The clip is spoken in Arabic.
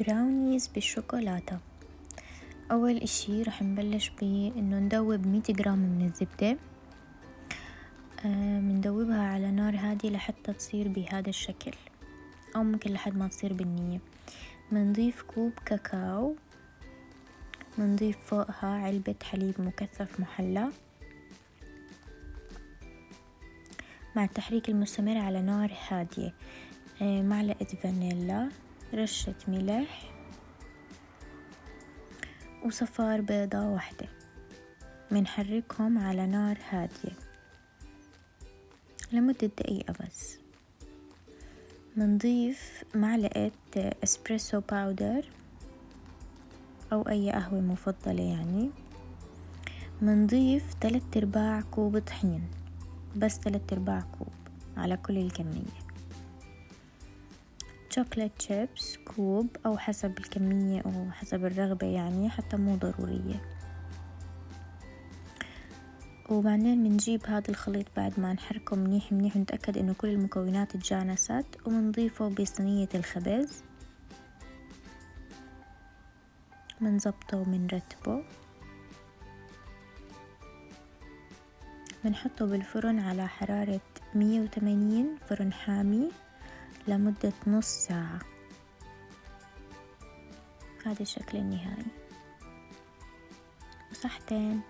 براونيز بالشوكولاتة. أول إشي رح نبلش بإنه ندوب 100 جرام من الزبدة. بندوبها على نار هادية لحتى تصير بهذا الشكل، أو ممكن لحد ما تصير بالنية. بنضيف كوب كاكاو، بنضيف فوقها علبة حليب مكثف محلى. مع التحريك المستمر على نار هادية معلقة فانيلا، رشة ملح، وصفار بيضة واحدة. بنحركهم على نار هادية لمدة دقيقة بس. بنضيف معلقة اسبريسو باودر أو أي قهوة مفضلة يعني. بنضيف 3/4 كوب طحين، بس 3/4 كوب على كل الكمية. شوكولات شيبس كوب أو حسب الكمية أو حسب الرغبة يعني، حتى مو ضرورية. وبعدين بنجيب هذا الخليط بعد ما نحركه منيح منيح ونتأكد إنه كل المكونات اتجانست، وبنضيفه بصينية الخبز. بنظبطه وبنرتبه. بنحطه بالفرن على حرارة 180 فرن حامي لمدة نص ساعة. هذا الشكل النهائي. وصحتين.